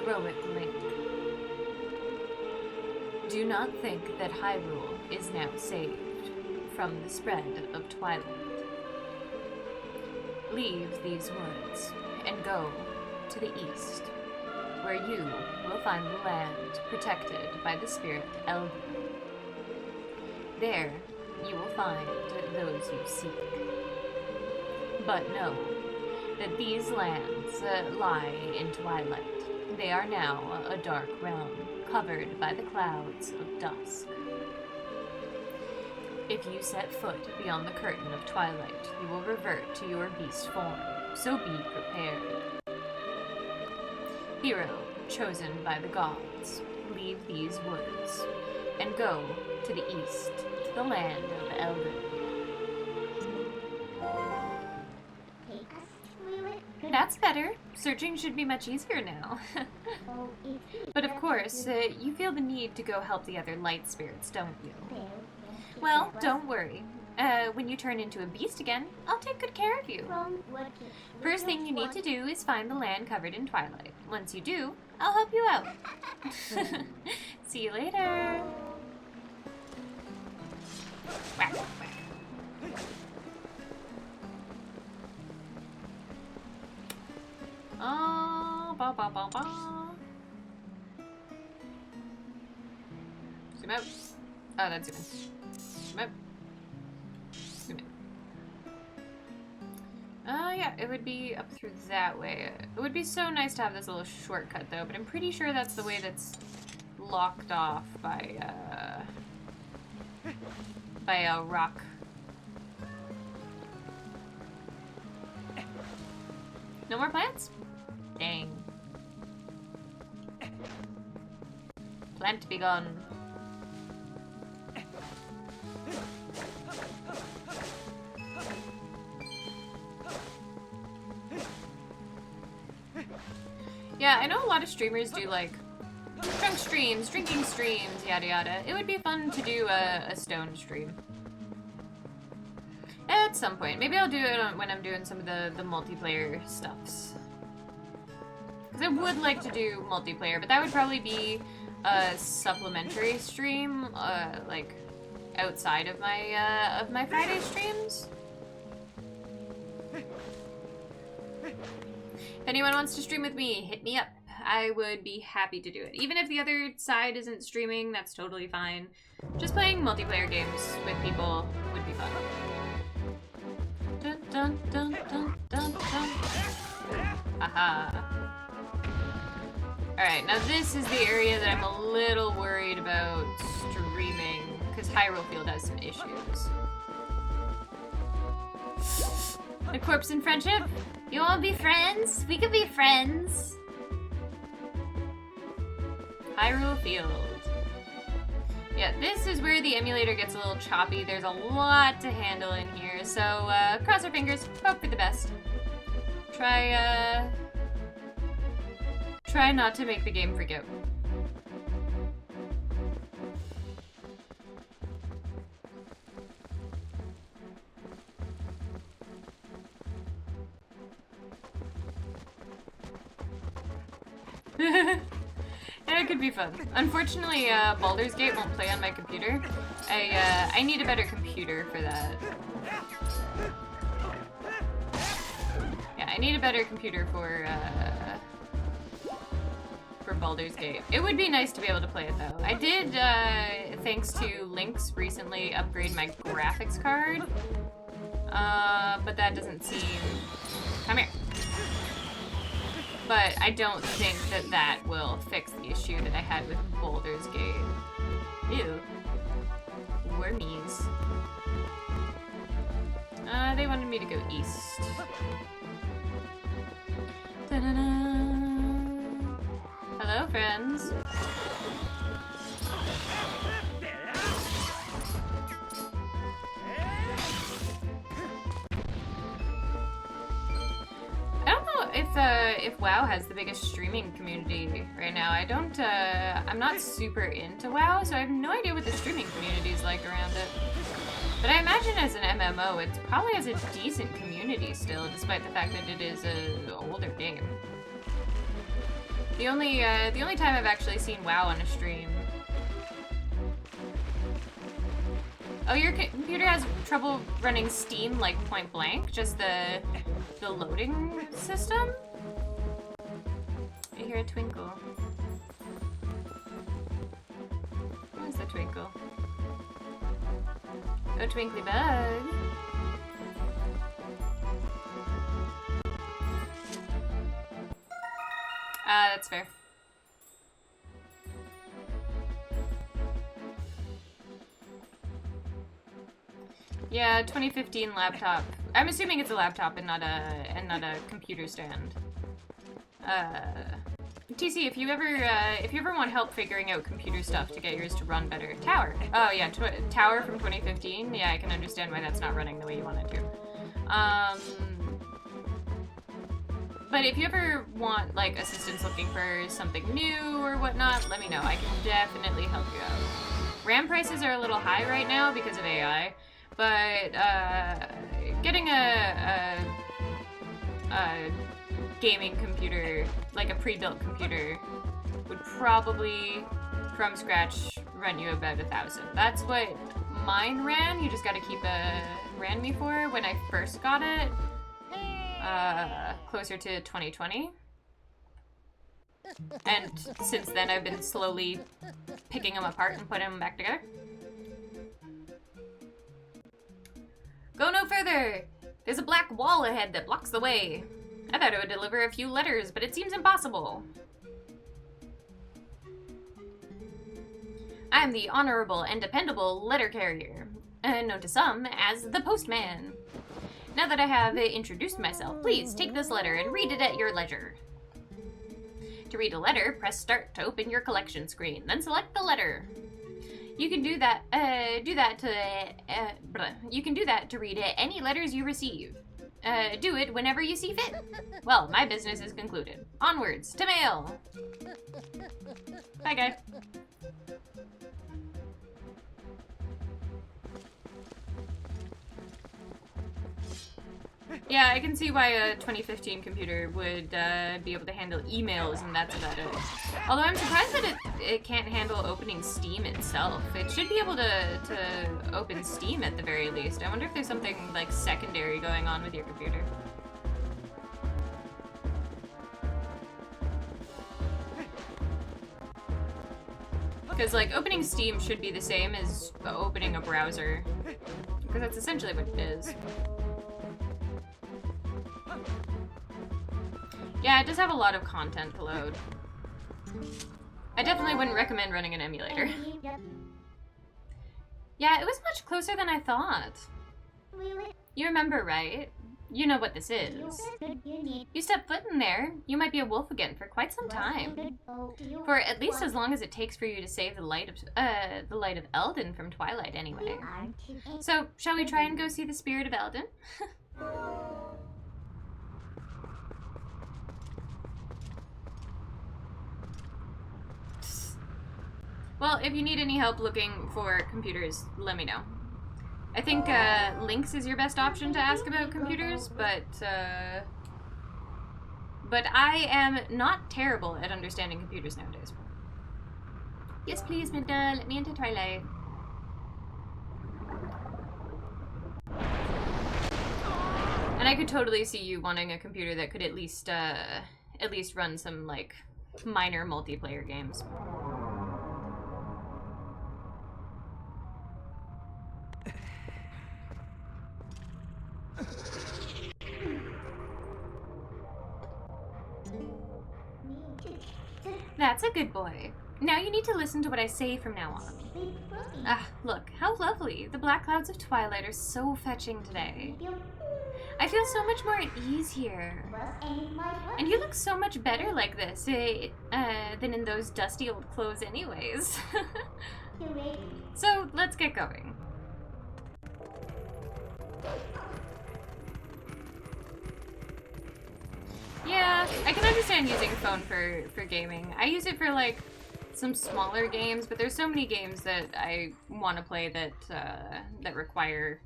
heroic Link. Do not think that Hyrule is now saved from the spread of Twilight. Leave these woods and go to the east, where you will find the land protected by the spirit Eldin. There, you will find those you seek. But know that these lands lie in Twilight. They are now a dark realm, covered by the clouds of dusk. If you set foot beyond the curtain of Twilight, you will revert to your beast form, so be prepared. Hero, chosen by the gods, leave these woods, and go to the east, to the land of Eldin. That's better. Searching should be much easier now. But of course, you feel the need to go help the other light spirits, don't you? Well, don't worry. When you turn into a beast again, I'll take good care of you. First thing you need to do is find the land covered in Twilight. Once you do, I'll help you out. See you later. Whack, whack. Oh, ba ba ba ba. Zoom out. Oh, that's zoom in. Zoom out. Zoom in. Yeah, it would be up through that way. It would be so nice to have this little shortcut, though, but I'm pretty sure that's the way that's locked off by a rock. No more plants? Dang. Plant be gone. Yeah, I know a lot of streamers do like drunk streams, drinking streams, yada yada. It would be fun to do a stone stream. At some point. Maybe I'll do it when I'm doing some of the multiplayer stuffs. Because I would like to do multiplayer, but that would probably be a supplementary stream, like outside of my Friday streams. If anyone wants to stream with me, hit me up. I would be happy to do it. Even if the other side isn't streaming, that's totally fine. Just playing multiplayer games with people would be fun. Dun dun dun dun dun dun. Aha. Alright, now this is the area that I'm a little worried about streaming, because Hyrule Field has some issues. The corpse and friendship? You wanna be friends? We could be friends. Hyrule Field. Yeah, this is where the emulator gets a little choppy. There's a lot to handle in here, so cross our fingers, hope for the best. Try not to make the game freak out. Yeah, it could be fun. Unfortunately, Baldur's Gate won't play on my computer. I need a better computer for that. Yeah, I need a better computer for Baldur's Gate. It would be nice to be able to play it, though. I did, thanks to Lynx, recently upgrade my graphics card. But that doesn't seem... Come here. But I don't think that that will fix the issue that I had with Baldur's Gate. Ew. Wormies. They wanted me to go east. Da-da-da. Hello, friends. If WoW has the biggest streaming community right now. I'm not super into WoW, so I have no idea what the streaming community is like around it. But I imagine as an MMO, it probably has a decent community still, despite the fact that it is an older game. The only time I've actually seen WoW on a stream. Oh, your computer has trouble running Steam like point blank? Just the loading system? I hear a twinkle. Where's the twinkle? Oh, twinkly bug. That's fair. Yeah, 2015 laptop. I'm assuming it's a laptop and not a computer stand. TC, if you ever want help figuring out computer stuff to get yours to run better, Tower. Oh yeah, Tower from 2015. Yeah, I can understand why that's not running the way you want it to. But if you ever want like assistance looking for something new or whatnot, let me know. I can definitely help you out. RAM prices are a little high right now because of AI, but getting a gaming computer, like a pre-built computer, would probably from scratch run you about 1,000. That's what mine ran. You just got to keep ran me for when I first got it. Closer to 2020. And since then I've been slowly picking them apart and putting them back together. Go no further! There's a black wall ahead that blocks the way. I thought it would deliver a few letters, but it seems impossible. I'm the honorable and dependable letter carrier, known to some as the postman. Now that I have introduced myself, please take this letter and read it at your leisure. To read a letter, press Start to open your collection screen, then select the letter. You can do that to read any letters you receive. Do it whenever you see fit. Well, my business is concluded. Onwards to mail. Bye, guy. Yeah, I can see why a 2015 computer would be able to handle emails, and that's about it. Although I'm surprised that it can't handle opening Steam itself. It should be able to open Steam at the very least. I wonder if there's something like secondary going on with your computer. Because like opening Steam should be the same as opening a browser. Because that's essentially what it is. Yeah, it does have a lot of content to load. I definitely wouldn't recommend running an emulator. Yeah, it was much closer than I thought. You remember, right? You know what this is. You step foot in there, you might be a wolf again for quite some time. For at least as long as it takes for you to save the light of Eldin from Twilight anyway. So, shall we try and go see the spirit of Eldin? Well, if you need any help looking for computers, let me know. I think Lynx is your best option to ask about computers, but I am not terrible at understanding computers nowadays. Yes, please, Minda, let me into Twilight. And I could totally see you wanting a computer that could at least run some like minor multiplayer games. That's a good boy. Now you need to listen to what I say from now on. Ah, look, how lovely. The black clouds of Twilight are so fetching today. I feel so much more at ease here. And you look so much better like this than in those dusty old clothes anyways. So, let's get going. Yeah, I can understand using a phone for gaming. I use it for like some smaller games, but there's so many games that I want to play that that require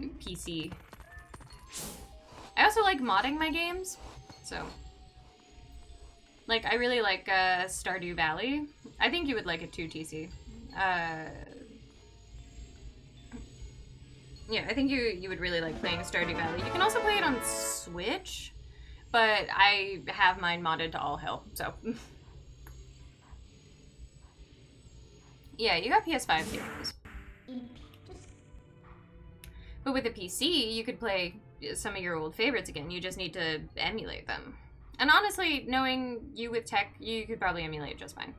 PC. I also like modding my games, so Like, I really like Stardew Valley. I think you would like it too, TC. Yeah, I think you would really like playing Stardew Valley. You can also play it on Switch, but I have mine modded to all hell, so. Yeah, you got PS5 games. But with a PC, you could play some of your old favorites again. You just need to emulate them. And honestly, knowing you with tech, you could probably emulate just fine.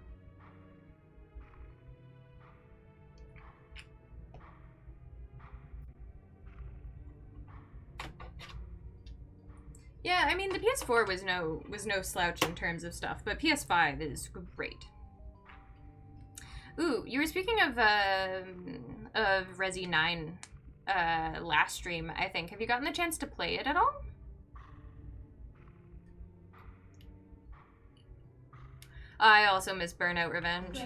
Yeah, I mean the PS4 was no slouch in terms of stuff, but PS5 is great. Ooh, you were speaking of Resi 9 last stream, I think. Have you gotten the chance to play it at all? I also miss Burnout Revenge.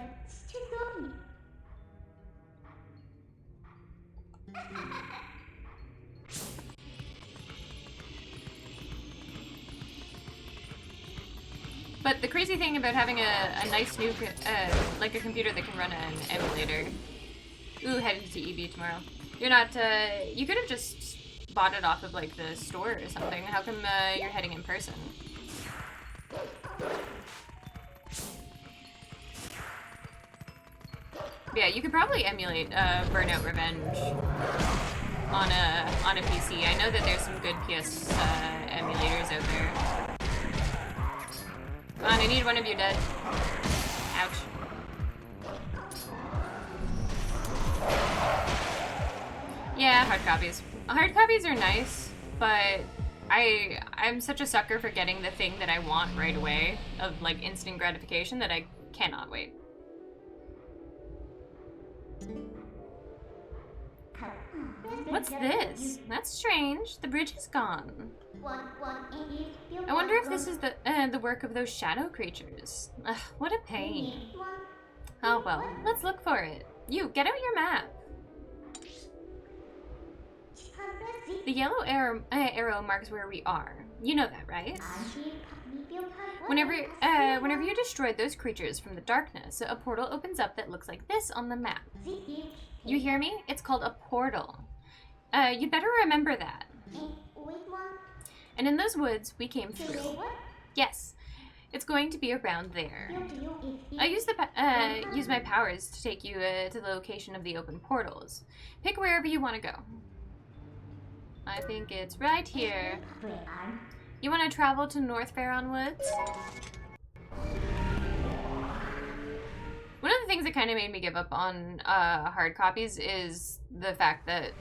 But the crazy thing about having a nice new, like a computer that can run an emulator. Ooh, heading to EB tomorrow. You're not, you could have just bought it off of like the store or something. How come you're heading in person? Yeah, you could probably emulate Burnout Revenge on a PC. I know that there's some good PS emulators out there. Come on, I need one of you dead. Ouch. Yeah, hard copies. Hard copies are nice, but I'm such a sucker for getting the thing that I want right away, of like instant gratification, that I cannot wait. What's this? That's strange. The bridge is gone. I wonder if this is the work of those shadow creatures. Ugh, what a pain. Oh well, let's look for it. You, get out your map. The yellow arrow marks where we are. You know that, right? Whenever you destroyed those creatures from the darkness, a portal opens up that looks like this on the map. You hear me? It's called a portal. You'd better remember that. And in those woods, we came through. Yes, it's going to be around there. I use my powers to take you to the location of the open portals. Pick wherever you want to go. I think it's right here. You want to travel to North Faron Woods? One of the things that kind of made me give up on hard copies is the fact that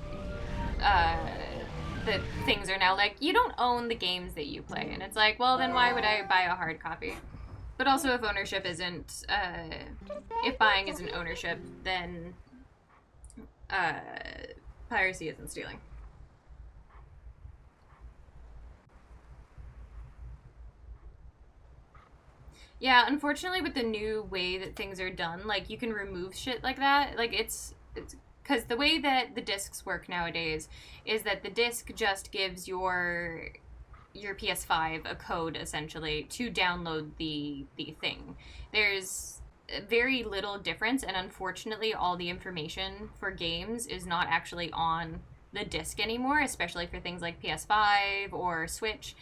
things are now like, you don't own the games that you play. And it's like, well, then why would I buy a hard copy? But also, if ownership isn't, if buying isn't ownership, then piracy isn't stealing. Yeah, unfortunately with the new way that things are done, like, you can remove shit like that. Like, it's because the way that the discs work nowadays is that the disc just gives your PS5 a code, essentially, to download the thing. There's very little difference, and unfortunately all the information for games is not actually on the disc anymore, especially for things like PS5 or Switch.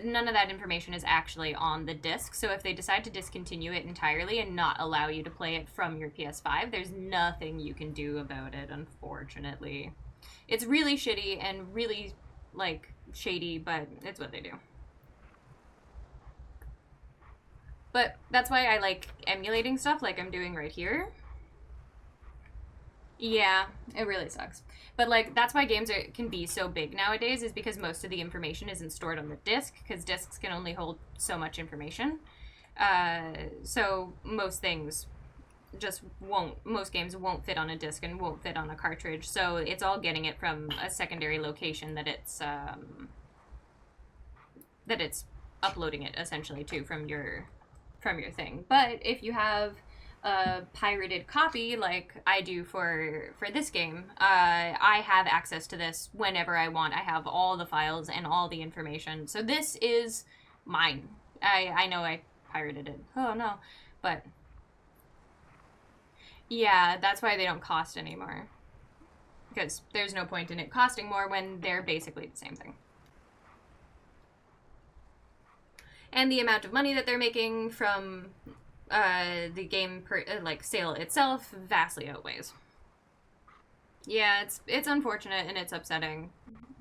None of that information is actually on the disc, so if they decide to discontinue it entirely and not allow you to play it from your PS5, there's nothing you can do about it, unfortunately. It's really shitty and really, like, shady, but it's what they do. But that's why I like emulating stuff like I'm doing right here. Yeah, it really sucks. But, like, that's why games can be so big nowadays, is because most of the information isn't stored on the disc, because discs can only hold so much information. So most things just most games won't fit on a disc and won't fit on a cartridge. So it's all getting it from a secondary location that it's uploading it, essentially, to from your thing. But if you have a pirated copy like I do for this game, I have access to this whenever I want. I have all the files and all the information, so this is mine. I know I pirated it. Oh no. But yeah, that's why they don't cost anymore. Because there's no point in it costing more when they're basically the same thing. And the amount of money that they're making from the game sale itself vastly outweighs. Yeah, it's unfortunate and it's upsetting.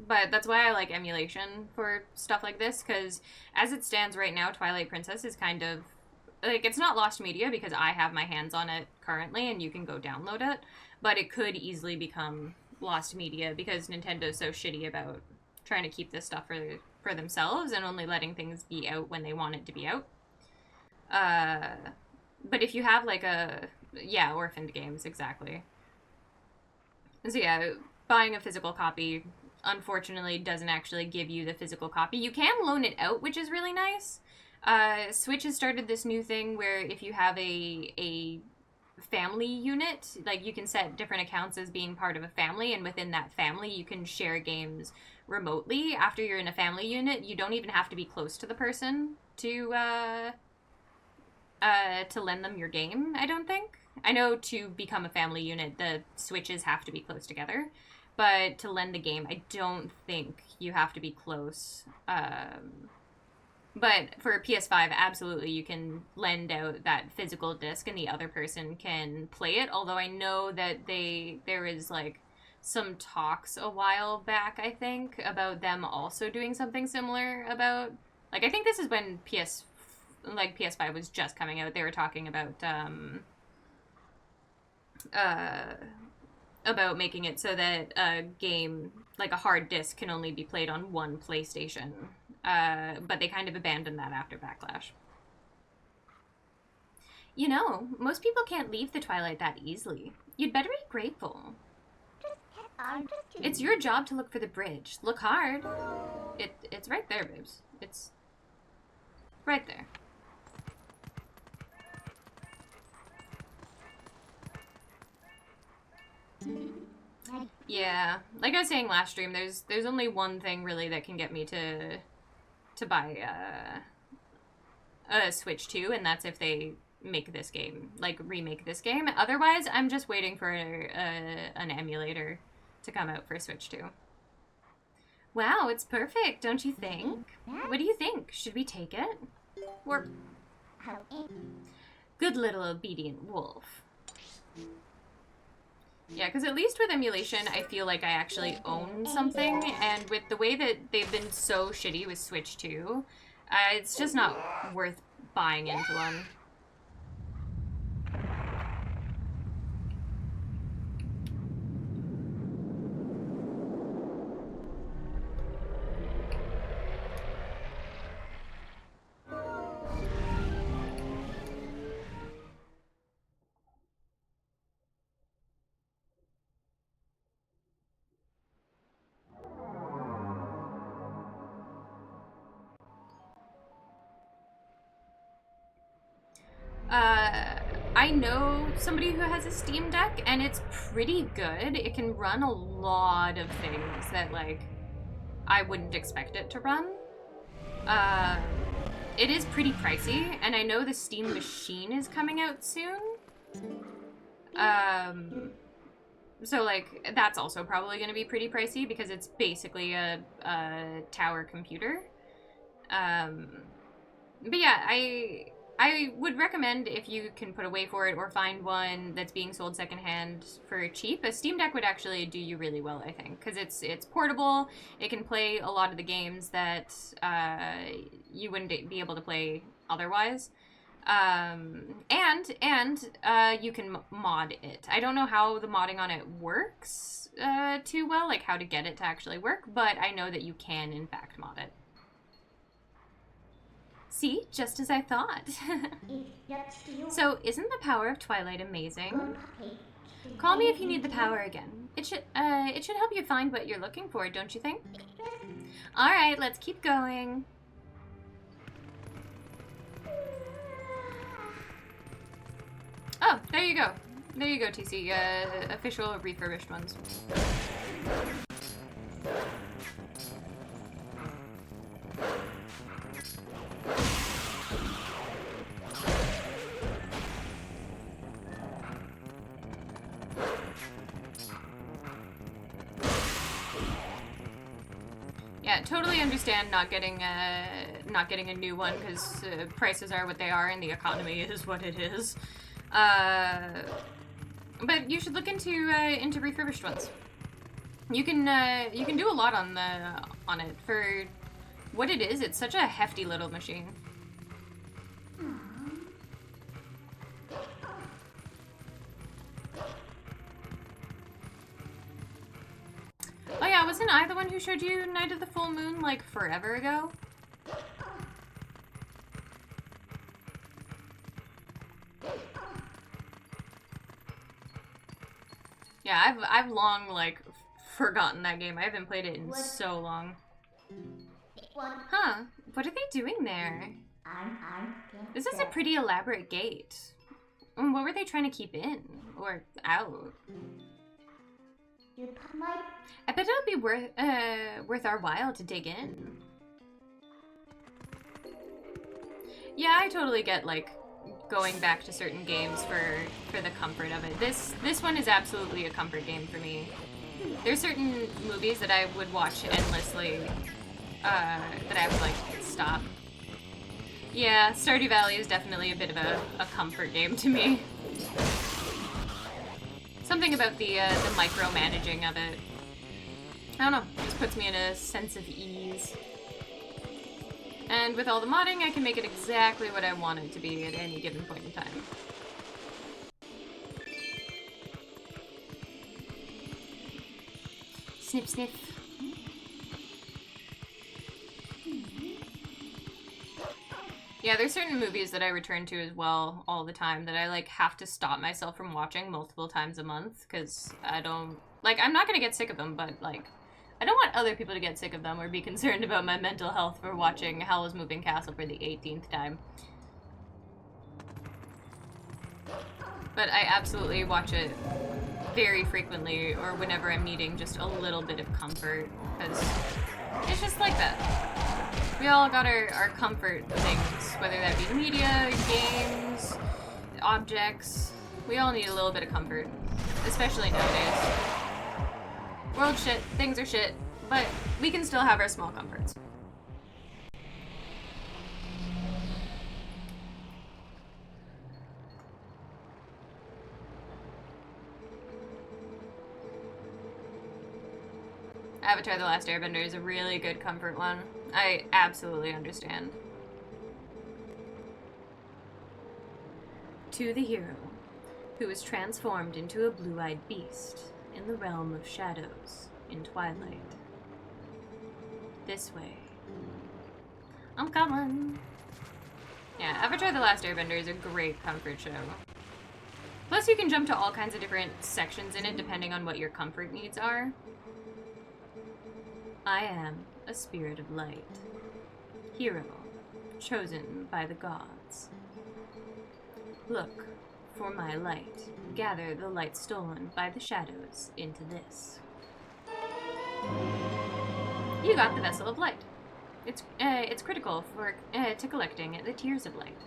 But that's why I like emulation for stuff like this, because as it stands right now, Twilight Princess is kind of... Like, it's not lost media because I have my hands on it currently and you can go download it, but it could easily become lost media because Nintendo's so shitty about trying to keep this stuff for themselves and only letting things be out when they want it to be out. But if you have, like, orphaned games, exactly. So yeah, buying a physical copy, unfortunately, doesn't actually give you the physical copy. You can loan it out, which is really nice. Switch has started this new thing where if you have a family unit, like, you can set different accounts as being part of a family, and within that family you can share games remotely. After you're in a family unit, you don't even have to be close to the person to lend them your game, I don't think. I know to become a family unit, the Switches have to be close together, but to lend the game, I don't think you have to be close. But for PS5, absolutely, you can lend out that physical disc and the other person can play it, although I know that there is, like, some talks a while back, I think, about them also doing something similar about... Like, I think this is when PS5 was just coming out. They were talking about making it so that a game, like a hard disk, can only be played on one PlayStation. But they kind of abandoned that after Backlash. You know, most people can't leave the Twilight that easily. You'd better be grateful. It's your job to look for the bridge. Look hard. It's right there, babes. It's right there. Yeah, like I was saying last stream, there's only one thing really that can get me to buy a Switch 2, and that's if they make this game, like remake this game. Otherwise, I'm just waiting for an emulator to come out for Switch 2. Wow, it's perfect, don't you think? What do you think? Should we take it? Or... Good little obedient wolf. Yeah, because at least with emulation, I feel like I actually own something, and with the way that they've been so shitty with Switch 2, it's just not worth buying into one. I know somebody who has a Steam Deck, and it's pretty good. It can run a lot of things that, like, I wouldn't expect it to run. It is pretty pricey, and I know the Steam Machine is coming out soon. So, like, that's also probably going to be pretty pricey, because it's basically a tower computer. But yeah, I would recommend, if you can put away for it or find one that's being sold secondhand for cheap, a Steam Deck would actually do you really well, I think, because it's portable. It can play a lot of the games that you wouldn't be able to play otherwise, and you can mod it. I don't know how the modding on it works too well, like how to get it to actually work, but I know that you can in fact mod it. See, just as I thought. So, isn't the power of Twilight amazing? Call me if you need the power again. It should help you find what you're looking for, don't you think? All right, let's keep going. Oh, there you go. There you go, TC. Official refurbished ones. Yeah, totally understand not getting a new one because prices are what they are and the economy is what it is. But you should look into refurbished ones. You can do a lot on it for what it is. It's such a hefty little machine. Oh yeah, wasn't I the one who showed you Night of the Full Moon like forever ago? Yeah, I've long like forgotten that game. I haven't played it in so long. Huh? What are they doing there? This is a pretty elaborate gate. What were they trying to keep in or out? I bet it'll be worth our while to dig in. Yeah, I totally get like going back to certain games for the comfort of it. This one is absolutely a comfort game for me. There's certain movies that I would watch endlessly that I would like stop. Yeah, Stardew Valley is definitely a bit of a comfort game to me. Something about the micromanaging of it. I don't know, it just puts me in a sense of ease. And with all the modding, I can make it exactly what I want it to be at any given point in time. Snip, sniff. Yeah, there's certain movies that I return to as well all the time that I like have to stop myself from watching multiple times a month because I don't like I'm not gonna get sick of them, but like I don't want other people to get sick of them or be concerned about my mental health for watching Howl's Moving Castle for the 18th time. But I absolutely watch it very frequently or whenever I'm needing just a little bit of comfort because it's just like that. We all got our comfort things, whether that be media, games, objects. We all need a little bit of comfort, especially nowadays. World shit, things are shit, but we can still have our small comforts. Avatar: The Last Airbender is a really good comfort one. I absolutely understand. To the hero, who is transformed into a blue-eyed beast in the realm of shadows in Twilight. This way. I'm coming. Yeah, Avatar: The Last Airbender is a great comfort show. Plus you can jump to all kinds of different sections in it depending on what your comfort needs are. I am a spirit of light. Hero, chosen by the gods. Look for my light. Gather the light stolen by the shadows into this. You got the Vessel of Light. It's critical for to collecting the Tears of Light.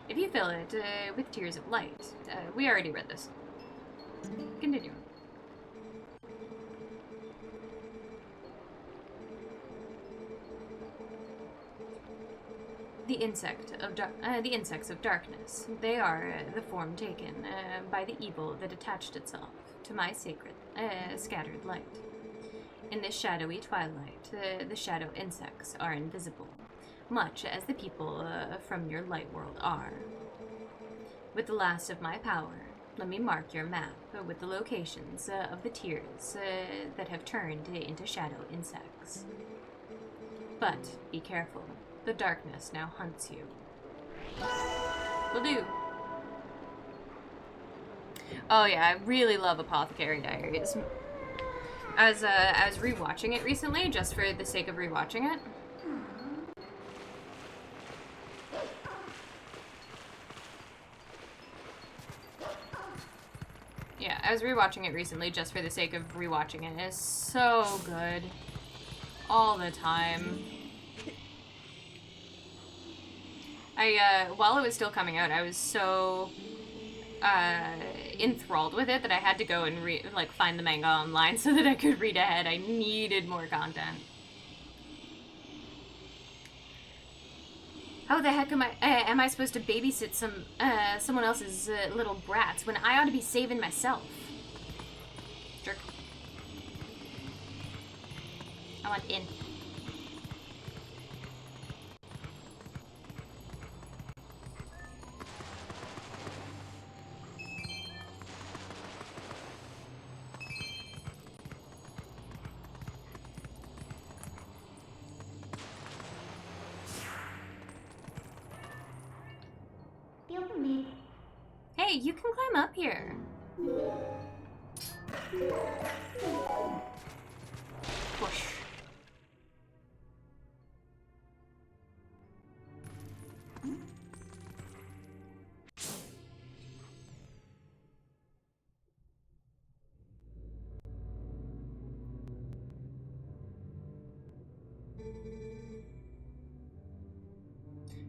If you fill it with Tears of Light, we already read this. Continue. The insects of darkness. They are the form taken by the evil that attached itself to my sacred, scattered light. In this shadowy twilight, the shadow insects are invisible, much as the people from your light world are. With the last of my power, let me mark your map with the locations of the tears that have turned into shadow insects. But be careful. The darkness now hunts you. Will do. Oh yeah, I really love Apothecary Diaries. I was rewatching it recently, just for the sake of rewatching it. Yeah, I was rewatching it recently just for the sake of rewatching it. It's so good. All the time. While it was still coming out, I was so enthralled with it that I had to go and find the manga online so that I could read ahead. I needed more content. How the heck am I supposed to babysit someone else's little brats when I ought to be saving myself? Jerk. I want in. Hey, you can climb up here. Push.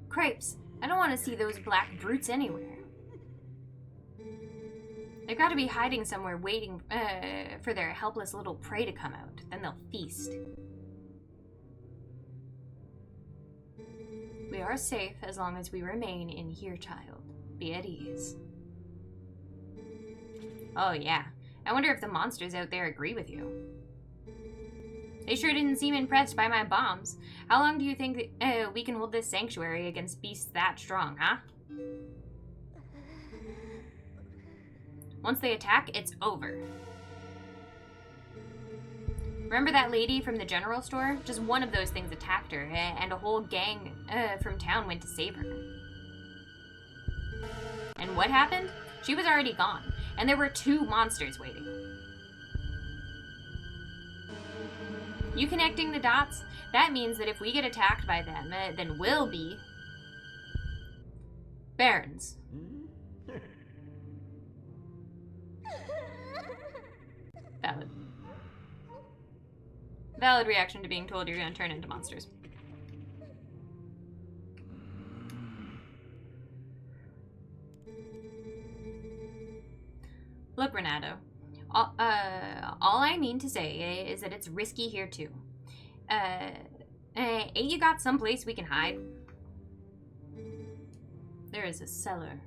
Cripes, I don't want to see those black brutes anywhere. They've got to be hiding somewhere waiting for their helpless little prey to come out. Then they'll feast. We are safe as long as we remain in here, child. Be at ease. Oh yeah. I wonder if the monsters out there agree with you. They sure didn't seem impressed by my bombs. How long do you think we can hold this sanctuary against beasts that strong, huh? Once they attack, it's over. Remember that lady from the general store? Just one of those things attacked her, and a whole gang from town went to save her. And what happened? She was already gone, and there were 2 monsters waiting. You connecting the dots? That means that if we get attacked by them, then we'll be barons. Valid. Valid reaction to being told you're gonna turn into monsters. Look, Renato. All I mean to say is that it's risky here too. Ain't you got someplace we can hide? There is a cellar.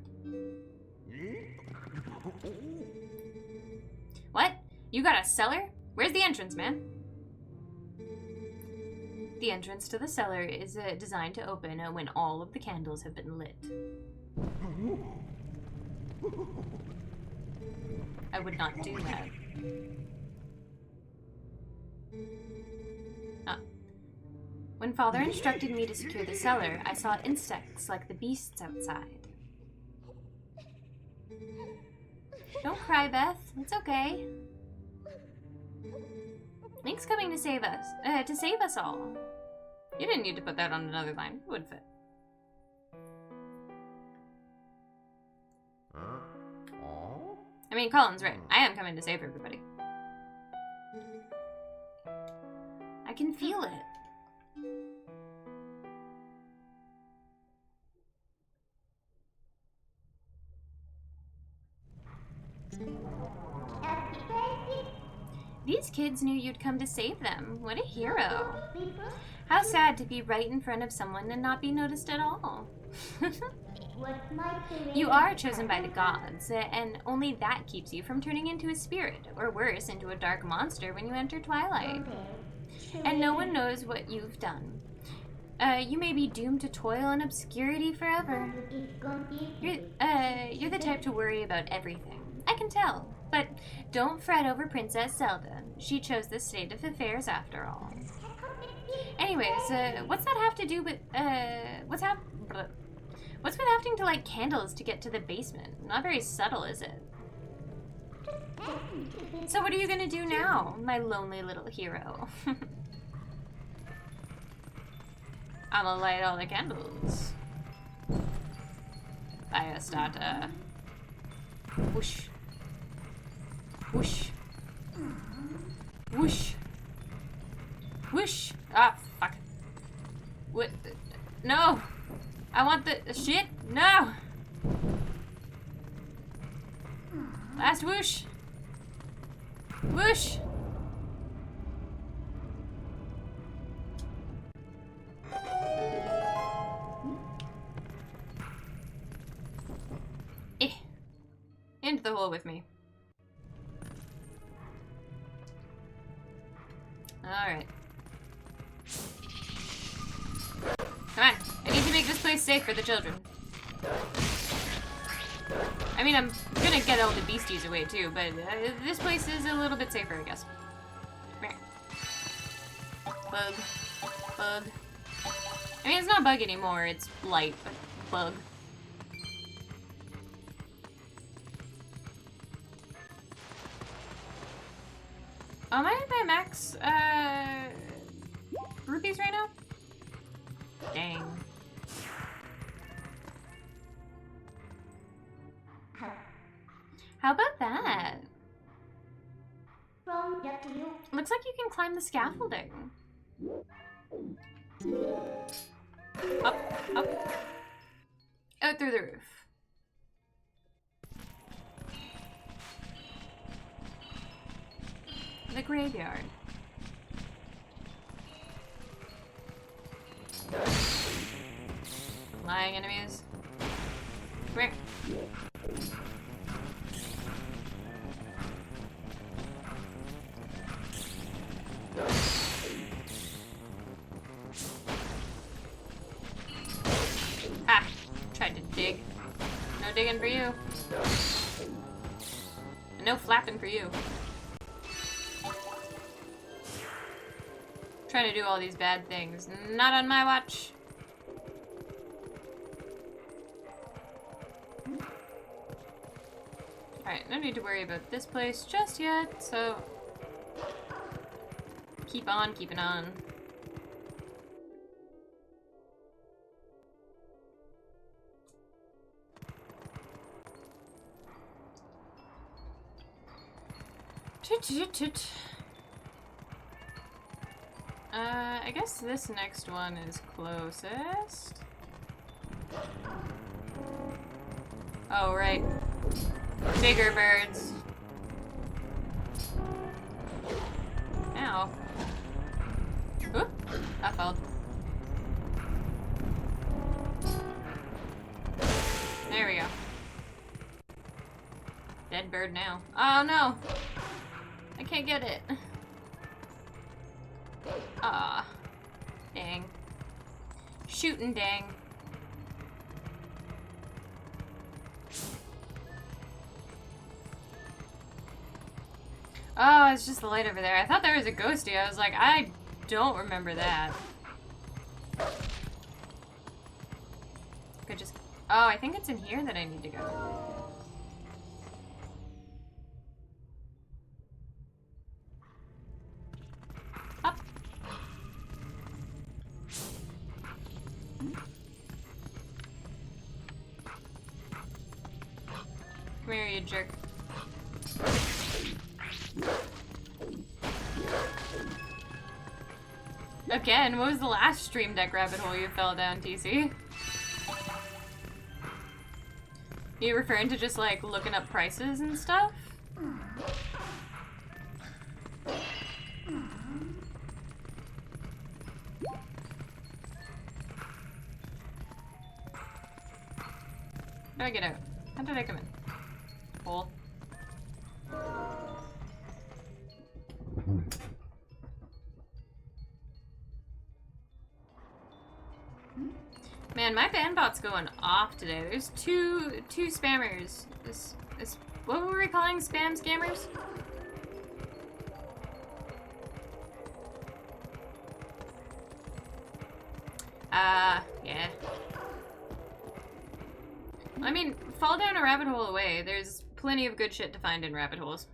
What? You got a cellar? Where's the entrance, man? The entrance to the cellar is designed to open when all of the candles have been lit. I would not do that. When Father instructed me to secure the cellar, I saw insects like the beasts outside. Don't cry, Beth. It's okay. Link's coming to save us all. You didn't need to put that on another line. It would fit. I mean, Colin's right. I am coming to save everybody. I can feel it. These kids knew you'd come to save them. What a hero. How sad to be right in front of someone and not be noticed at all. You are chosen by the gods, and only that keeps you from turning into a spirit, or worse, into a dark monster when you enter Twilight. And no one knows what you've done. You may be doomed to toil in obscurity forever. You're the type to worry about everything. I can tell. But don't fret over Princess Zelda. She chose this state of affairs after all. Anyways, what's that have to do with, what's with having to light candles to get to the basement? Not very subtle, is it? So what are you gonna do now, my lonely little hero? I'm gonna light all the candles. Fire starter. Whoosh. Whoosh. Whoosh. Whoosh. Ah, fuck. What? No! I want the shit! No! Last whoosh! Whoosh! Into the hole with me. Alright. Come on. I need to make this place safe for the children. I mean, I'm gonna get all the beasties away too, but this place is a little bit safer, I guess. Come here. Bug. Bug. I mean, it's not bug anymore, it's blight, but bug. Oh, am I at my max, rupees right now? Dang. How about that? Looks like you can climb the scaffolding. Up, up. Out through the roof. The graveyard. Flying enemies. Come here. Ah! Tried to dig. No digging for you. No flapping for you. Trying to do all these bad things. Not on my watch. Alright, no need to worry about this place just yet, so keep on keeping on. I guess this next one is closest. Oh, right. Bigger birds. Ow. Oop, that fell. There we go. Dead bird now. Oh no! I can't get it. Ah. Dang. Shootin' dang. Oh, it's just the light over there. I thought there was a ghosty. I was like, I don't remember that. Could just... Oh, I think it's in here that I need to go. Up. Come here, you jerk. Again, what was the last Stream Deck rabbit hole you fell down, TC? You referring to just like looking up prices and stuff? How did I get out? How did I come in? Hole. Man, my bandbot's going off today. There's two spammers. This what were we calling spam scammers? Yeah. I mean, fall down a rabbit hole away. There's plenty of good shit to find in rabbit holes.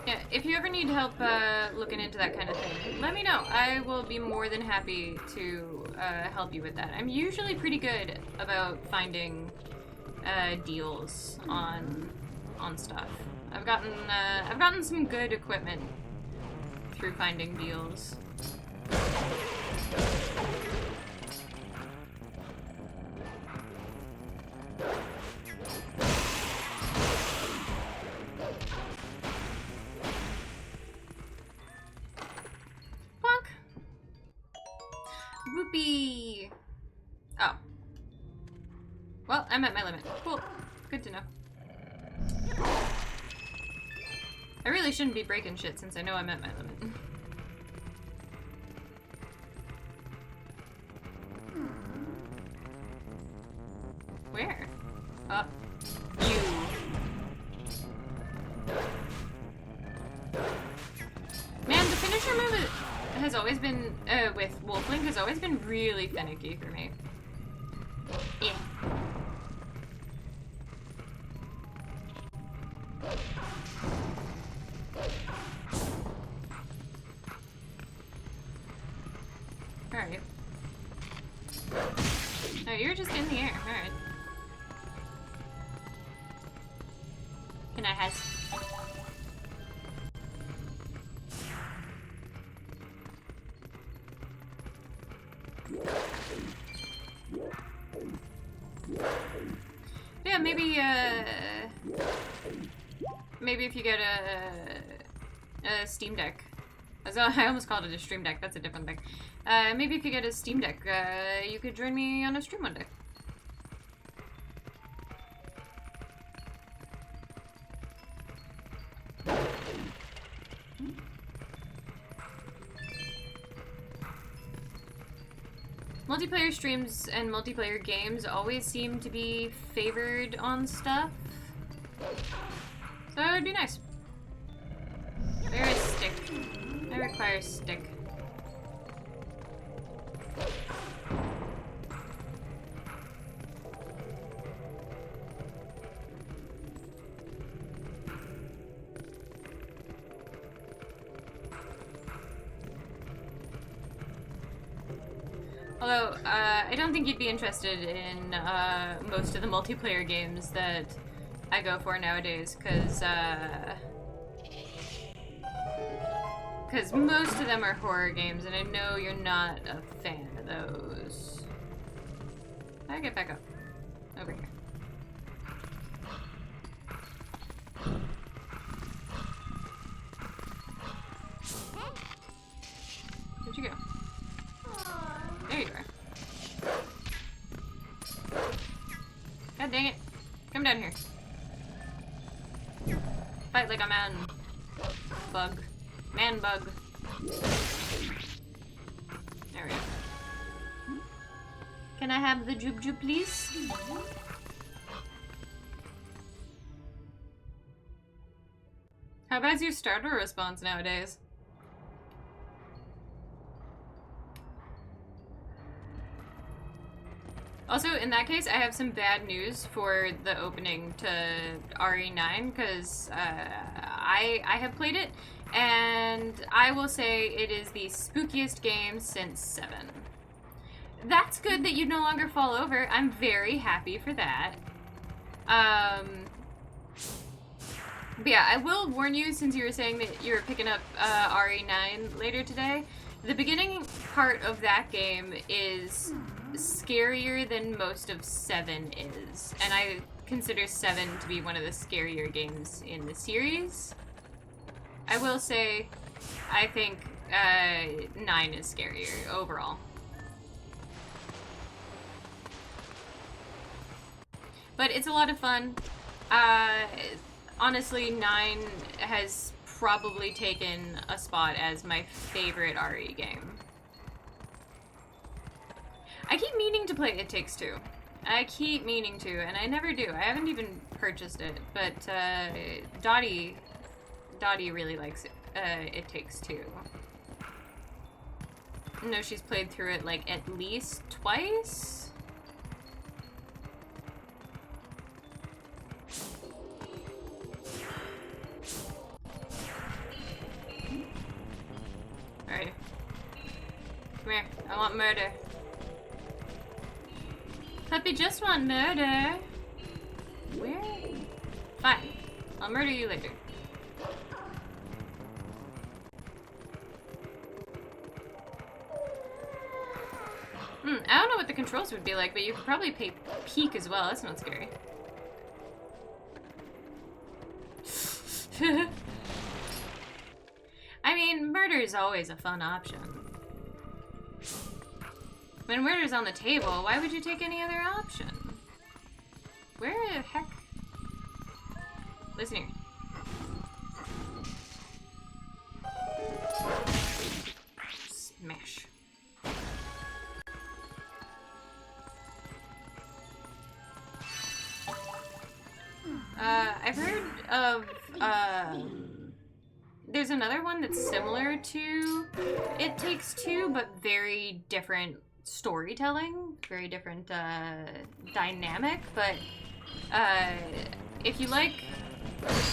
Yeah, if you ever need help looking into that kind of thing, let me know. I will be more than happy to help you with that. I'm usually pretty good about finding deals on stuff. I've gotten some good equipment through finding deals. Well, I'm at my limit. Cool. Good to know. I really shouldn't be breaking shit since I know I'm at my limit. Where? You. Man, the finisher move has always been, with Wolflink has always been really finicky for me. Yeah. Alright. Oh, you're just in the air. Alright. Can I has? Yeah, maybe if you get a Steam Deck. I almost called it a Stream Deck, that's a different thing. Maybe if you get a Steam Deck, you could join me on a stream one day. Multiplayer streams and multiplayer games always seem to be favored on stuff. So it would be nice. Where is stick? I require stick. Although, I don't think you'd be interested in most of the multiplayer games that I go for nowadays, because most of them are horror games, and I know you're not a fan of those. How do I get back up? Over here. Where'd you go? There you are. God dang it. Come down here. Fight like a man. Bug. Man bug. There we go. Can I have the jub please? How bad's your starter response nowadays? Also, in that case, I have some bad news for the opening to RE9, because I have played it, and I will say it is the spookiest game since 7. That's good that you no longer fall over. I'm very happy for that. But yeah, I will warn you, since you were saying that you were picking up RE9 later today, the beginning part of that game is scarier than most of 7 is, and I consider 7 to be one of the scarier games in the series. I will say, I think 9 is scarier overall. But it's a lot of fun. Honestly, 9 has probably taken a spot as my favorite RE game. I keep meaning to play It Takes Two. I keep meaning to, and I never do. I haven't even purchased it, but Dottie really likes it. It Takes Two. I know she's played through it like at least twice. Alright. Come here. I want murder. Puppy just want murder. Where? Fine. I'll murder you later. I don't know what the controls would be like, but you could probably peek as well. That's not scary. I mean, murder is always a fun option. When murder's on the table, why would you take any other option? the heck? Listen here. Smash. I've heard of, there's another one that's similar to It Takes Two, but very different storytelling, very different, dynamic, but, if you like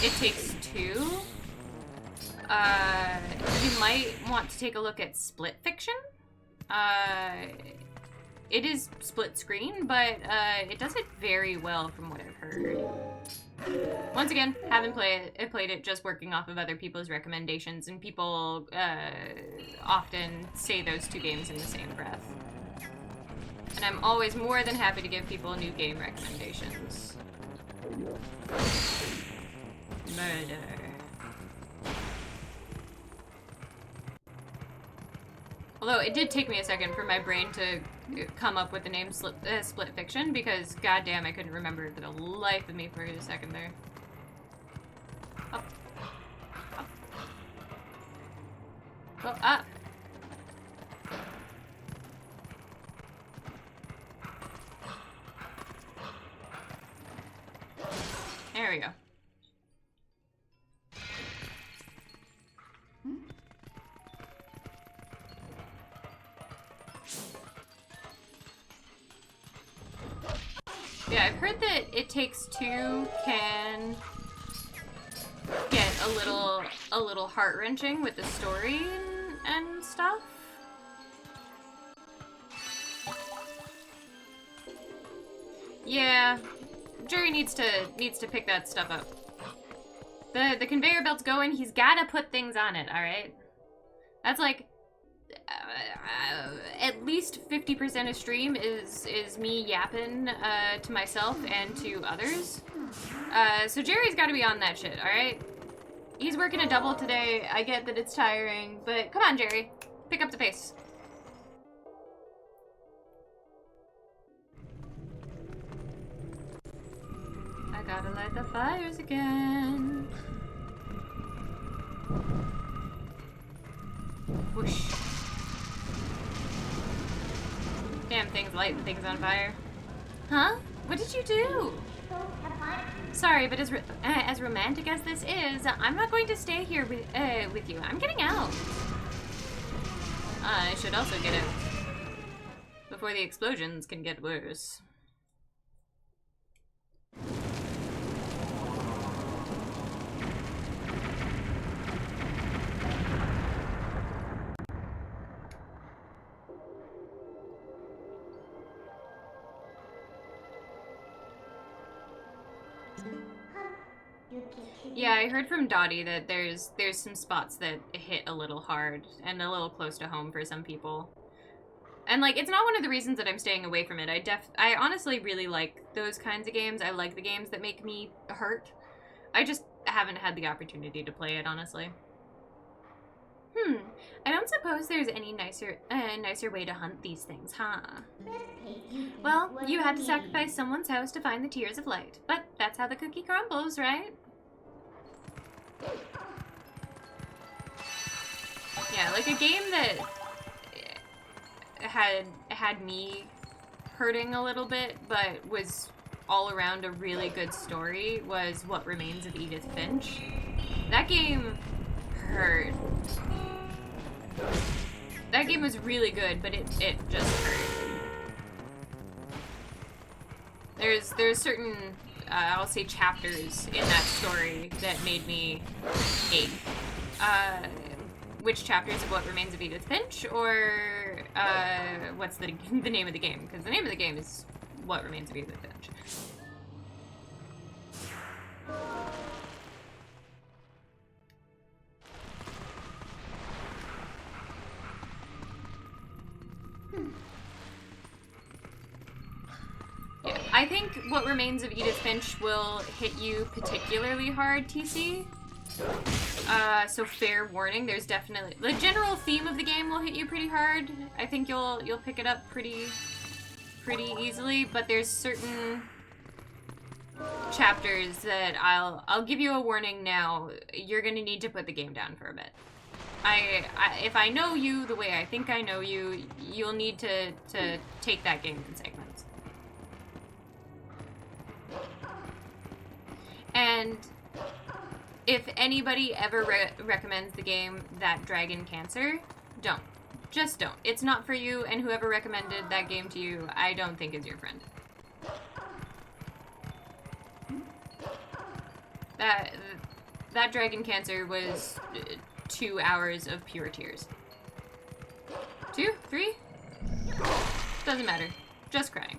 It Takes Two, you might want to take a look at Split Fiction. It is split screen, but it does it very well from what I've heard. Once again, haven't played it just working off of other people's recommendations, and people often say those two games in the same breath. And I'm always more than happy to give people new game recommendations. Murder. Although it did take me a second for my brain to come up with the name Split Fiction, because goddamn, I couldn't remember it for the life of me for a second there. Up. Up. Go up. There we go. Yeah, I've heard that It Takes Two can get a little heart-wrenching with the story and stuff. Yeah, Jerry needs to pick that stuff up. The conveyor belt's going. He's gotta put things on it. All right, that's like at least 50% of stream is me yapping to myself and to others. So Jerry's got to be on that shit. All right, he's working a double today. I get that it's tiring, but come on, Jerry, pick up the pace. I gotta light the fires again. Whoosh. Damn thing's lighting things on fire. Huh? What did you do? Sorry, but as romantic as this is, I'm not going to stay here with you. I'm getting out. I should also get out before the explosions can get worse. Yeah, I heard from Dottie that there's some spots that hit a little hard and a little close to home for some people. And like, it's not one of the reasons that I'm staying away from it. I honestly really like those kinds of games. I like the games that make me hurt. I just haven't had the opportunity to play it, honestly. I don't suppose there's any nicer way to hunt these things, huh? Well, you had to sacrifice someone's house to find the Tears of Light, but that's how the cookie crumbles, right? Yeah, like a game that had me hurting a little bit, but was all around a really good story was What Remains of Edith Finch. That game hurt. That game was really good, but it just hurt. There's certain I'll say chapters in that story that made me ache. Which chapters of What Remains of Edith Finch, or what's the name of the game? Because the name of the game is What Remains of Edith Finch. Yeah, I think What Remains of Edith Finch will hit you particularly hard, TC. So fair warning, there's definitely... The general theme of the game will hit you pretty hard. I think you'll pick it up pretty easily, but there's certain chapters that I'll give you a warning now. You're gonna need to put the game down for a bit. If I know you the way I think I know you, you'll need to take that game in segments. And if anybody ever recommends the game That Dragon Cancer, don't. Just don't. It's not for you, and whoever recommended that game to you, I don't think is your friend. That Dragon Cancer was 2 hours of pure tears. 2? 3? Doesn't matter. Just crying.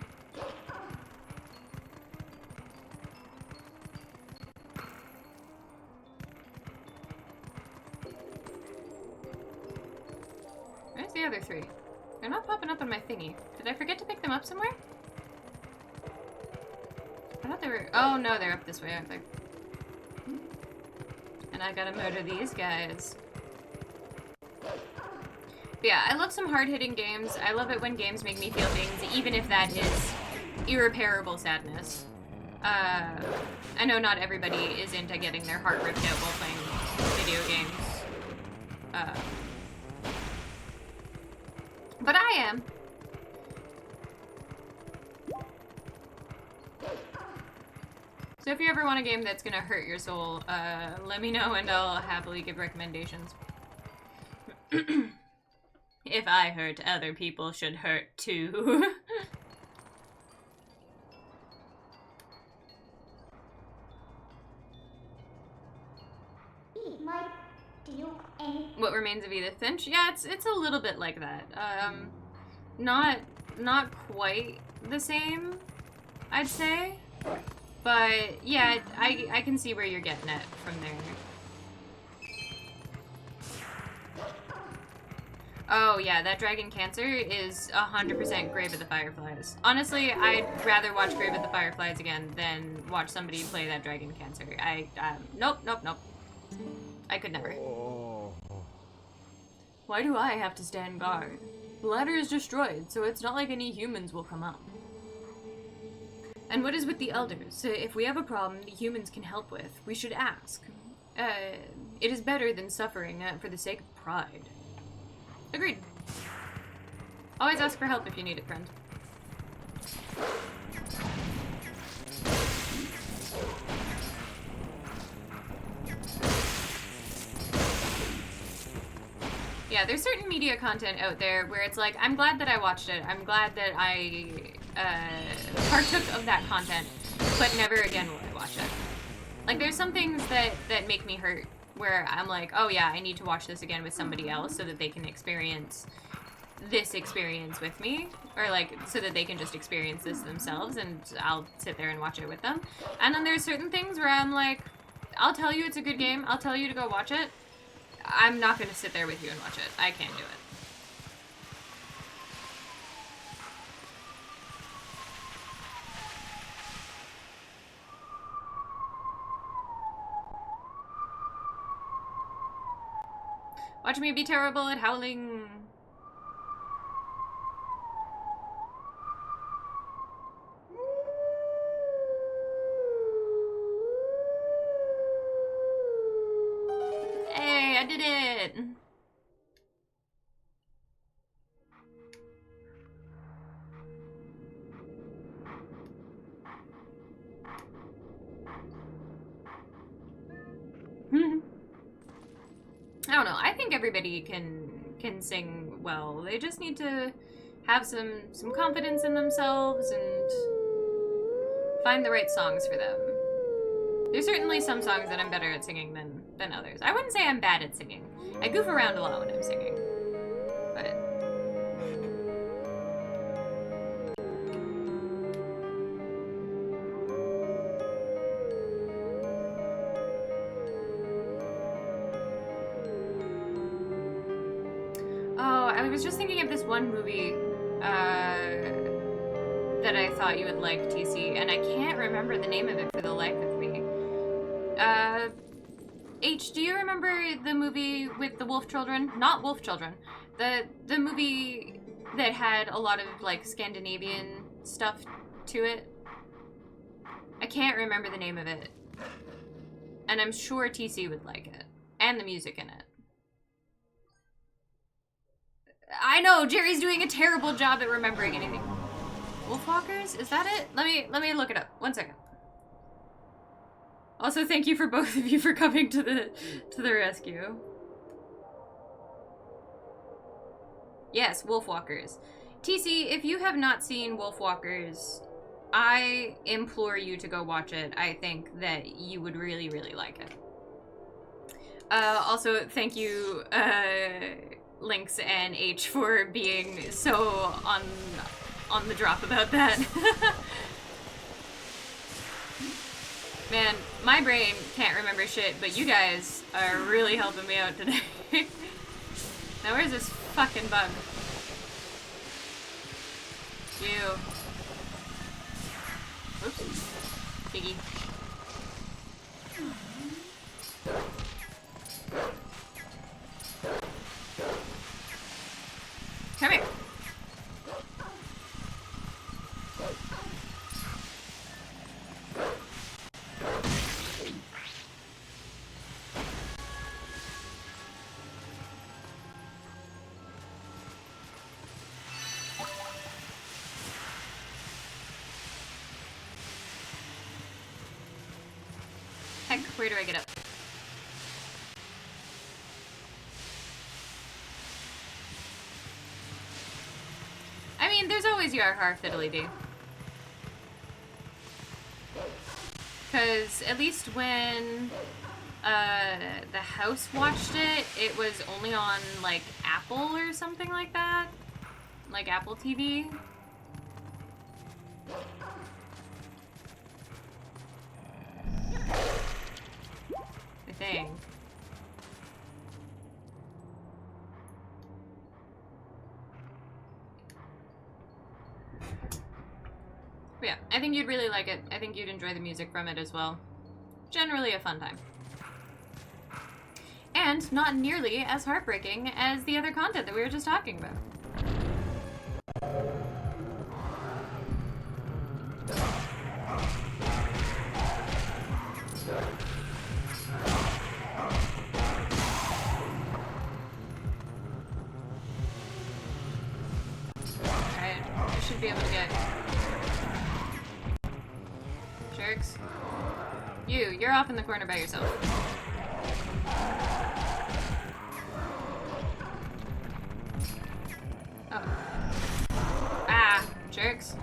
Where's the other 3? They're not popping up on my thingy. Did I forget to pick them up somewhere? I thought they were... Oh, no, they're up this way, aren't they? And I gotta murder these guys. But yeah, I love some hard-hitting games. I love it when games make me feel things, even if that is irreparable sadness. I know not everybody is into getting their heart ripped out while playing video games. But I am. So if you ever want a game that's gonna hurt your soul, let me know and I'll happily give recommendations. If I hurt, other people should hurt too. What Remains of Edith Finch? Yeah, it's a little bit like that. Not quite the same, I'd say. But yeah, I can see where you're getting it from there. Oh yeah, That Dragon Cancer is 100% Grave of the Fireflies. Honestly, I'd rather watch Grave of the Fireflies again than watch somebody play That Dragon Cancer. Nope. I could never. Why do I have to stand guard? The ladder is destroyed, so it's not like any humans will come up. And what is with the elders? If we have a problem the humans can help with, we should ask. It is better than suffering for the sake of pride. Agreed. Always ask for help if you need it, friend. Yeah, there's certain media content out there where it's like, I'm glad that I watched it. I'm glad that I partook of that content, but never again will I watch it. Like, there's some things that make me hurt where I'm like, oh yeah, I need to watch this again with somebody else so that they can experience this experience with me, or like, so that they can just experience this themselves, and I'll sit there and watch it with them. And then there's certain things where I'm like, I'll tell you it's a good game, I'll tell you to go watch it. I'm not going to sit there with you and watch it. I can't do it. Watch me be terrible at howling. Hey, I did it! I don't know. I think everybody can sing well. They just need to have some confidence in themselves and find the right songs for them. There's certainly some songs that I'm better at singing than others. I wouldn't say I'm bad at singing. I goof around a lot when I'm singing. But I was just thinking of this one movie that I thought you would like, TC, and I can't remember the name of it for the life of me. H, do you remember the movie with the wolf children? Not wolf children. The movie that had a lot of, like, Scandinavian stuff to it? I can't remember the name of it. And I'm sure TC would like it. And the music in it. I know, Jerry's doing a terrible job at remembering anything. Wolfwalkers? Is that it? Let me look it up. 1 second. Also, thank you for both of you for coming to the rescue. Yes, Wolfwalkers. TC, if you have not seen Wolfwalkers, I implore you to go watch it. I think that you would really, really like it. Also, thank you, Lynx and H, for being so on the drop about that. Man, my brain can't remember shit, but you guys are really helping me out today. Now where's this fucking bug? You. Oops. Piggy. Come here. Heck, where do I get up? I mean, there's always Yarhar Fiddly-Dee. Because at least when the house watched it, it was only on, like, Apple or something like that. Like Apple TV. I think. But yeah, I think you'd really like it. I think you'd enjoy the music from it as well. Generally a fun time. And not nearly as heartbreaking as the other content that we were just talking about. Alright, I should be able to get... Jerks. You're off in the corner by yourself. Oh. Ah, jerks.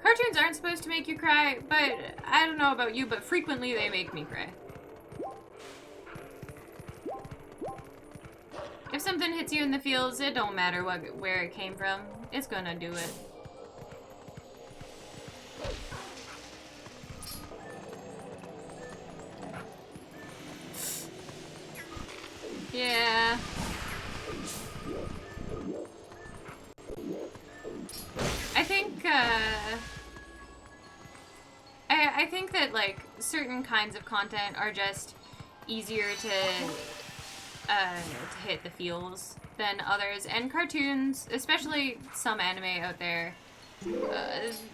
Cartoons aren't supposed to make you cry, but I don't know about you, but frequently they make me cry. If something hits you in the feels, it don't matter where it came from. It's gonna do it. Yeah. I think that, like, certain kinds of content are just easier to hit the feels than others, and cartoons, especially some anime out there,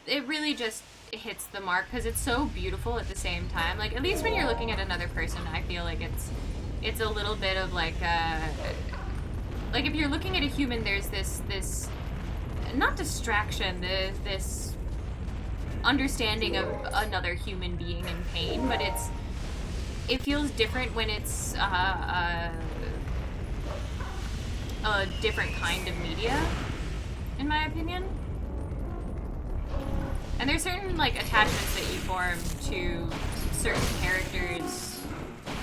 it really just hits the mark because it's so beautiful at the same time. Like, at least when you're looking at another person, I feel like it's a little bit of like if you're looking at a human, there's this not distraction, this understanding of another human being in pain, but it feels different when it's a different kind of media, in my opinion. And there's certain, like, attachments that you form to certain characters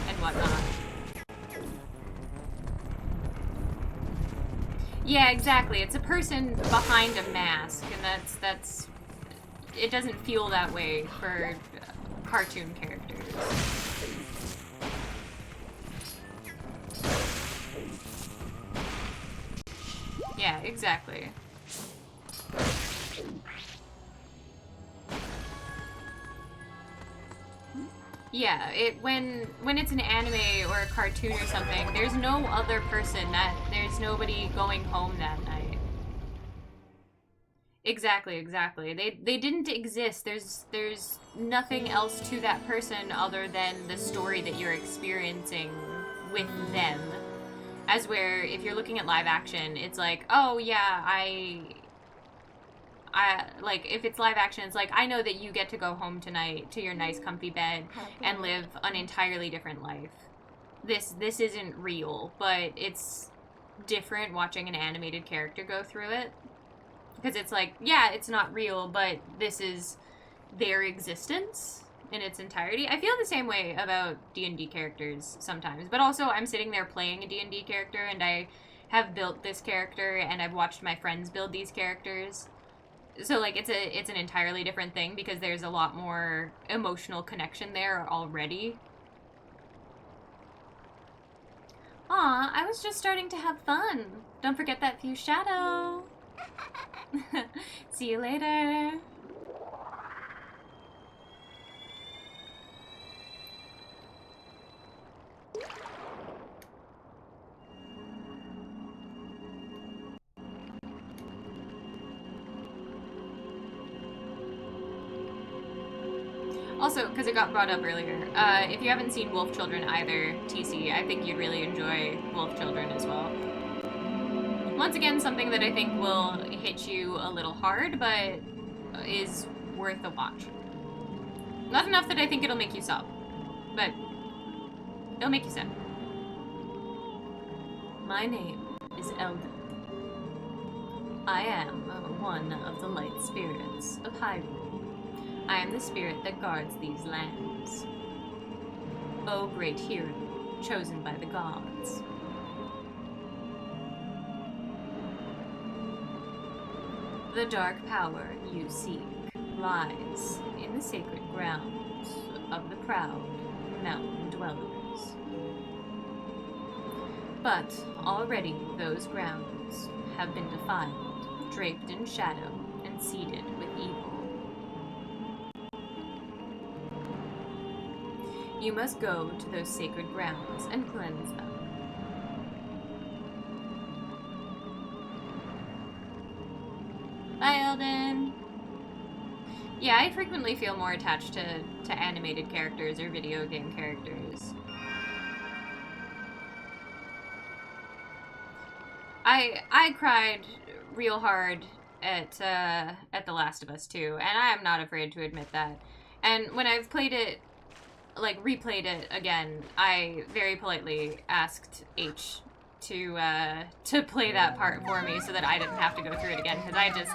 and whatnot. Yeah, exactly. It's a person behind a mask, and that's it doesn't feel that way for cartoon characters. Yeah, exactly. Yeah, when it's an anime or a cartoon or something, there's no other person there's nobody going home that night. Exactly. They didn't exist. There's nothing else to that person other than the story that you're experiencing with them. As where if you're looking at live action, it's like, oh yeah, I like if it's live action, it's like I know that you get to go home tonight to your nice comfy bed and live an entirely different life. This isn't real, but it's different watching an animated character go through it. Because it's like, yeah, it's not real, but this is their existence in its entirety. I feel the same way about D&D characters sometimes. But also, I'm sitting there playing a D&D character, and I have built this character, and I've watched my friends build these characters. So, like, it's an entirely different thing, because there's a lot more emotional connection there already. Aw, I was just starting to have fun. Don't forget that few shadow. See you later. Also, because it got brought up earlier, if you haven't seen Wolf Children either, TC, I think you'd really enjoy Wolf Children as well. Once again, something that I think will hit you a little hard, but is worth a watch. Not enough that I think it'll make you sob, but it'll make you sad. My name is Eldin. I am one of the light spirits of Hyrule. I am the spirit that guards these lands. O great hero, chosen by the gods. The dark power you seek lies in the sacred grounds of the proud mountain dwellers. But already those grounds have been defiled, draped in shadow, and seeded with evil. You must go to those sacred grounds and cleanse them. Bye, Eldin. Yeah, I frequently feel more attached to animated characters or video game characters. I cried real hard at The Last of Us 2, and I am not afraid to admit that. And when I've played it, like replayed it again, I very politely asked H to play that part for me so that I didn't have to go through it again, because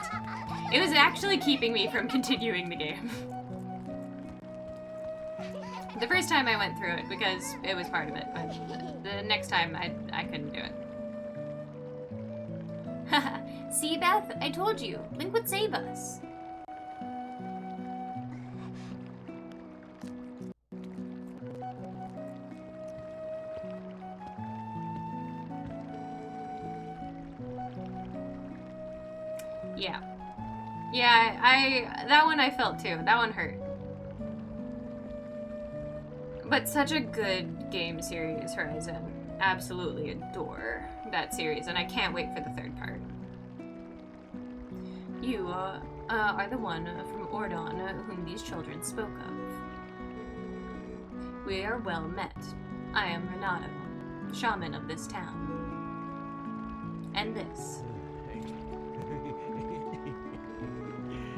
it was actually keeping me from continuing the game. The first time I went through it because it was part of it, but the next time I couldn't do it. Haha, see, Beth? I told you, Link would save us. Yeah, that one I felt too. That one hurt. But such a good game series, Horizon. Absolutely adore that series, and I can't wait for the third part. You are the one from Ordon whom these children spoke of. We are well met. I am Renato, shaman of this town. And this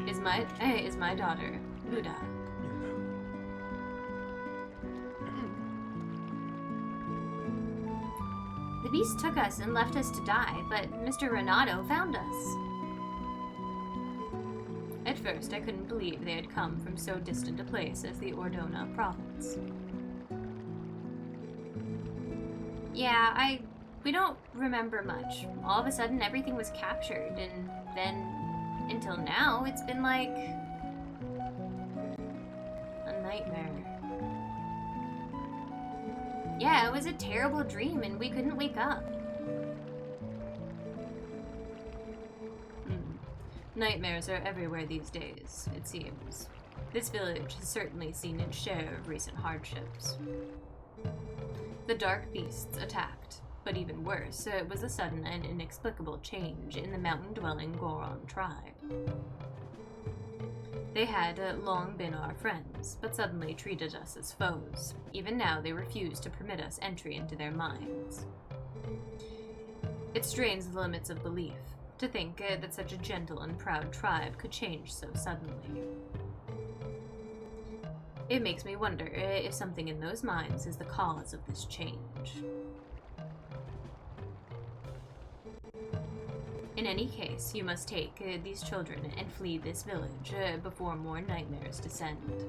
is my daughter, Luda. The beast took us and left us to die, but Mr. Renato found us. At first, I couldn't believe they had come from so distant a place as the Ordona province. Yeah, we don't remember much. All of a sudden, everything was captured, and then, until now, it's been like a nightmare. Yeah, it was a terrible dream, and we couldn't wake up. Nightmares are everywhere these days, it seems. This village has certainly seen its share of recent hardships. The dark beasts attacked, but even worse, it was a sudden and inexplicable change in the mountain-dwelling Goron tribe. They had long been our friends, but suddenly treated us as foes. Even now, they refuse to permit us entry into their minds. It strains the limits of belief to think that such a gentle and proud tribe could change so suddenly. It makes me wonder if something in those minds is the cause of this change. In any case, you must take these children and flee this village before more nightmares descend.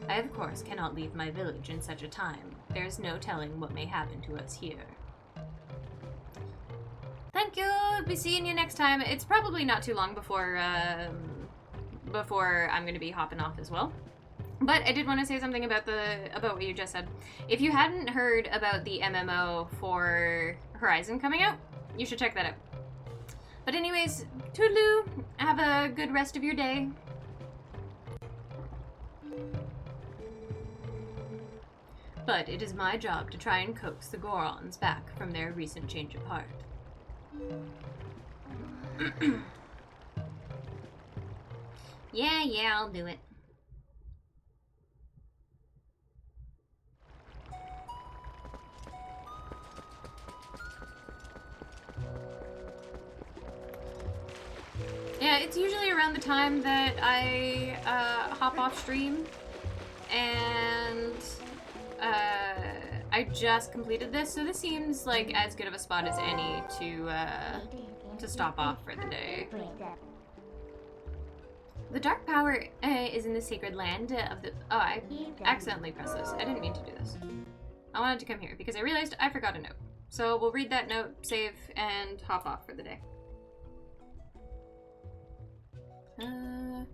I, of course, cannot leave my village in such a time. There is no telling what may happen to us here. Thank you! Be seeing you next time. It's probably not too long before I'm going to be hopping off as well. But I did want to say something about what you just said. If you hadn't heard about the MMO for Horizon coming out, you should check that out. But anyways, toodaloo, have a good rest of your day. But it is my job to try and coax the Gorons back from their recent change of heart. Yeah, I'll do it. Yeah, it's usually around the time that I hop off stream, and I just completed this, so this seems like as good of a spot as any to stop off for the day. The dark power is in the sacred land of the... Oh, I accidentally pressed this. I didn't mean to do this. I wanted to come here because I realized I forgot a note. So we'll read that note, save, and hop off for the day.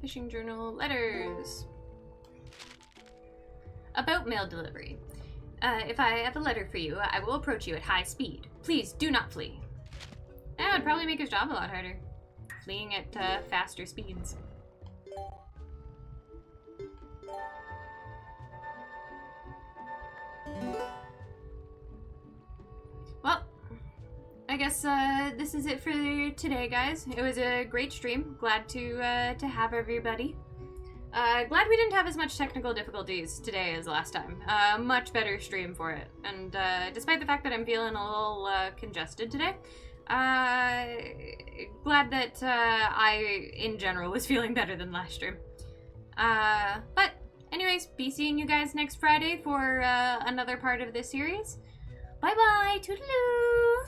Fishing journal, letters. About mail delivery. If I have a letter for you, I will approach you at high speed. Please do not flee. That would probably make his job a lot harder. Fleeing at faster speeds. Well, I guess this is it for today, guys. It was a great stream. Glad to have everybody. Glad we didn't have as much technical difficulties today as last time. Much better stream for it. And despite the fact that I'm feeling a little congested today, glad that I, in general, was feeling better than last stream. But anyways, be seeing you guys next Friday for another part of this series. Bye-bye! Toodaloo!